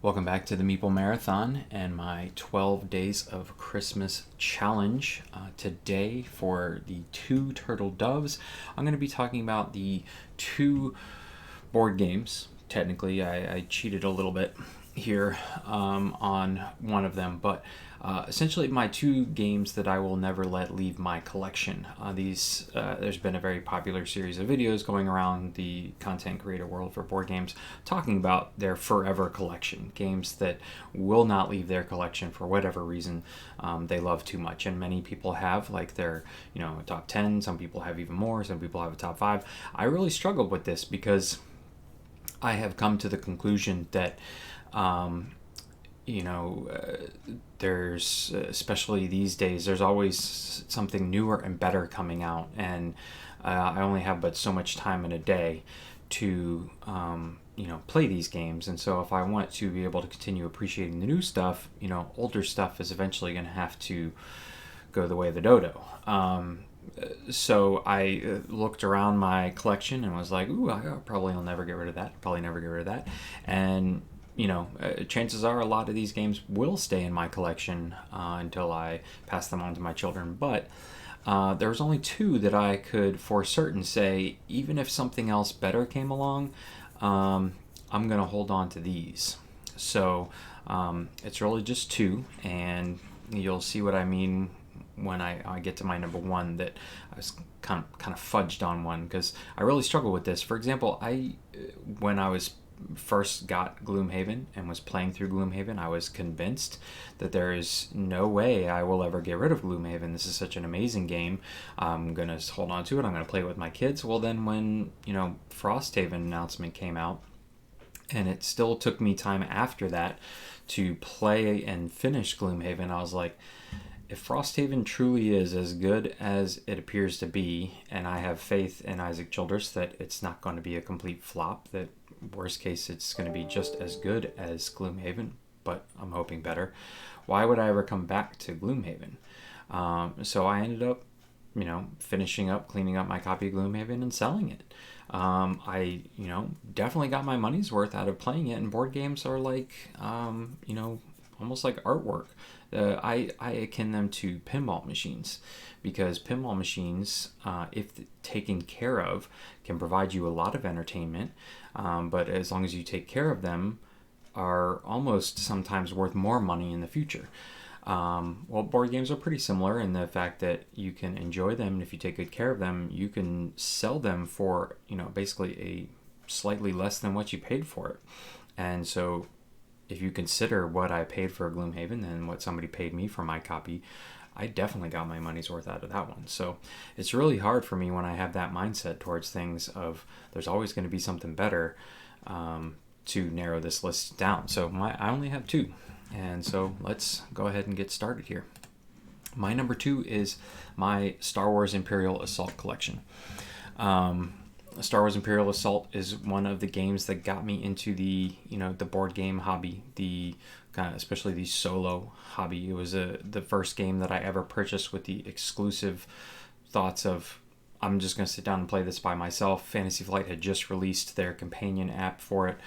Welcome back to the Meeple Marathon and my 12 Days of Christmas Challenge. Today, for the two turtle doves, I'm going to be talking about the two board games. Technically, I cheated a little bit here on one of them, but essentially my two games that I will never let leave my collection. There's been a very popular series of videos going around the content creator world for board games talking about their forever collection, games that will not leave their collection for whatever reason they love too much. And many people have like their top 10, some people have even more, some people have a top 5. I really struggled with this because I have come to the conclusion that there's, especially these days, there's always something newer and better coming out, and I only have but so much time in a day to play these games. And so if I want to be able to continue appreciating the new stuff, older stuff is eventually going to have to go the way of the dodo. So I looked around my collection and was like, ooh, I probably will never get rid of that. Probably never get rid of that. And, chances are a lot of these games will stay in my collection until I pass them on to my children. But there was only two that I could for certain say, even if something else better came along, I'm going to hold on to these. So it's really just two, and you'll see what I mean when I get to my number one, that I was kind of fudged on one because I really struggle with this. For example, when I was first got Gloomhaven and was playing through Gloomhaven, I was convinced that there is no way I will ever get rid of Gloomhaven. This is such an amazing game. I'm going to hold on to it. I'm going to play it with my kids. Well, then when, Frosthaven announcement came out, and it still took me time after that to play and finish Gloomhaven, I was like, if Frosthaven truly is as good as it appears to be, and I have faith in Isaac Childress that it's not going to be a complete flop, that worst case it's going to be just as good as Gloomhaven, but I'm hoping better, why would I ever come back to Gloomhaven? So I ended up, finishing up, cleaning up my copy of Gloomhaven and selling it. I definitely got my money's worth out of playing it, and board games are like, almost like artwork. I akin them to pinball machines, because pinball machines, if taken care of, can provide you a lot of entertainment, but as long as you take care of them, are almost sometimes worth more money in the future. Well, board games are pretty similar in the fact that you can enjoy them, and if you take good care of them, you can sell them for, basically a slightly less than what you paid for it. And so if you consider what I paid for Gloomhaven and what somebody paid me for my copy, I definitely got my money's worth out of that one. So it's really hard for me when I have that mindset towards things of there's always going to be something better, to narrow this list down. So I only have two. And so let's go ahead and get started here. My number two is my Star Wars Imperial Assault collection. Star Wars Imperial Assault is one of the games that got me into the board game hobby, especially the solo hobby. It was the first game that I ever purchased with the exclusive thoughts of, I'm just going to sit down and play this by myself. Fantasy Flight had just released their companion app for it,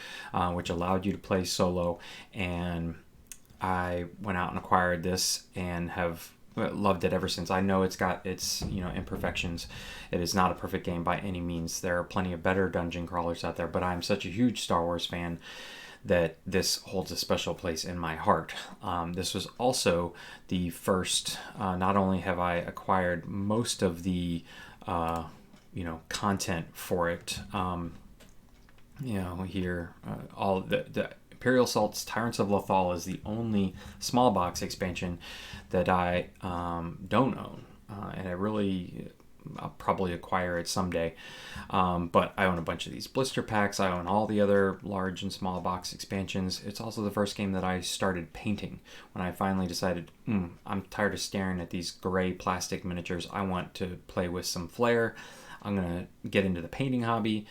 which allowed you to play solo, and I went out and acquired this and have loved it ever since. I know it's got its imperfections. It is not a perfect game by any means. There are plenty of better dungeon crawlers out there, but I'm such a huge Star Wars fan that this holds a special place in my heart. This was also the first, not only have I acquired most of the content for it, here, all the Imperial Assault's Tyrants of Lothal is the only small box expansion that I don't own, and I'll probably acquire it someday, but I own a bunch of these blister packs. I own all the other large and small box expansions. It's also the first game that I started painting when I finally decided, I'm tired of staring at these gray plastic miniatures. I want to play with some flair. I'm going to get into the painting hobby.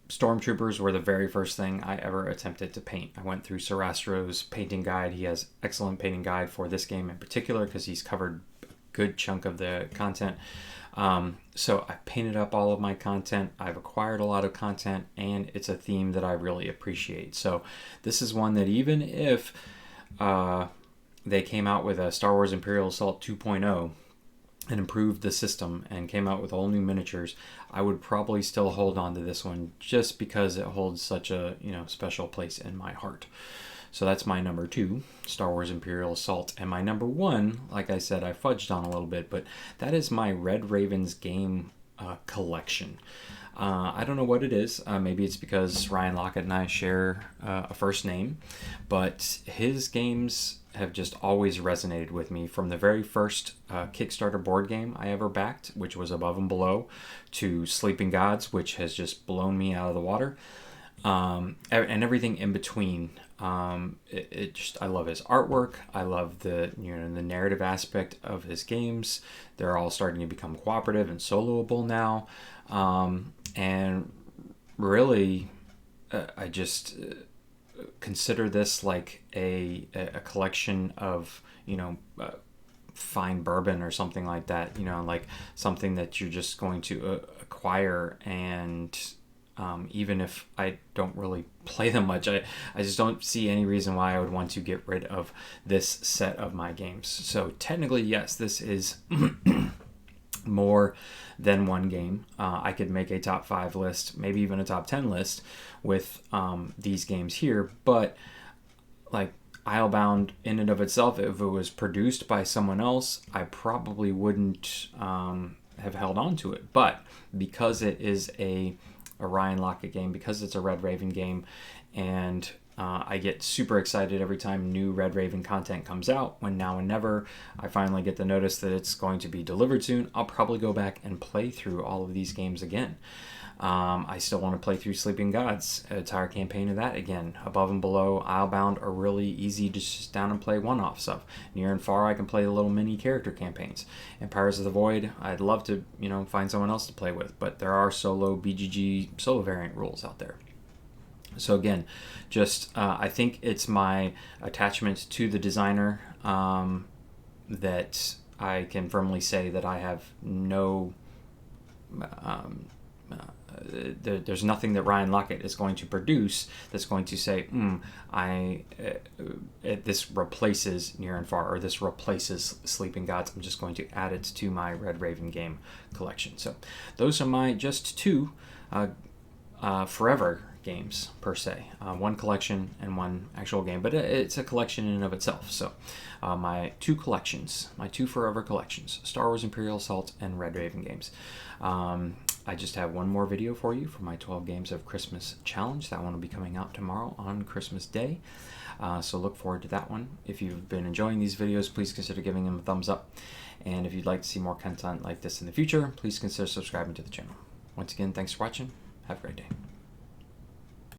Stormtroopers were the very first thing I ever attempted to paint. I went through Sarastro's painting guide. He has excellent painting guide for this game in particular because he's covered good chunk of the content. So I painted up all of my content. I've acquired a lot of content, and it's a theme that I really appreciate. So this is one that even if they came out with a Star Wars Imperial Assault 2.0 and improved the system and came out with all new miniatures, I would probably still hold on to this one just because it holds such a special place in my heart. So that's my number 2, Star Wars Imperial Assault. And my number 1, like I said, I fudged on a little bit, but that is my Red Ravens game collection. I don't know what it is. Maybe it's because Ryan Lockett and I share a first name, but his games have just always resonated with me, from the very first Kickstarter board game I ever backed, which was Above and Below, to Sleeping Gods, which has just blown me out of the water, and everything in between. I love his artwork. I love the narrative aspect of his games. They're all starting to become cooperative and soloable now, and really, I just consider this like a collection of fine bourbon or something like that. Like something that you're just going to acquire, and even if I don't really play them much, I just don't see any reason why I would want to get rid of this set of my games. So technically, yes, this is more than one game. I could make a top 5 list, maybe even a top 10 list with these games here, but like Islebound in and of itself, if it was produced by someone else, I probably wouldn't have held on to it. But because it is a Ryan Lockett game, because it's a Red Raven game, and I get super excited every time new Red Raven content comes out. When Now and Never I finally get the notice that it's going to be delivered soon, I'll probably go back and play through all of these games again. I still want to play through Sleeping Gods, an entire campaign of that again. Above and Below, Islebound are really easy to just down and play one-offs of. Near and Far, I can play the little mini character campaigns. Empires of the Void, I'd love to find someone else to play with, but there are solo BGG solo variant rules out there. So again, just I think it's my attachment to the designer that I can firmly say that I have no... there's nothing that Ryan Lockett is going to produce that's going to say, this replaces Near and Far, or this replaces Sleeping Gods. I'm just going to add it to my Red Raven game collection. So those are my just 2 forever games per se, one collection and one actual game, but it's a collection in and of itself. So my 2 collections, my 2 forever collections, Star Wars Imperial Assault and Red Raven games. I just have one more video for you for my 12 games of Christmas challenge. That one will be coming out tomorrow on Christmas Day, so look forward to that one. If you've been enjoying these videos, please consider giving them a thumbs up, and if you'd like to see more content like this in the future, please consider subscribing to the channel. Once again, thanks for watching. Have a great day.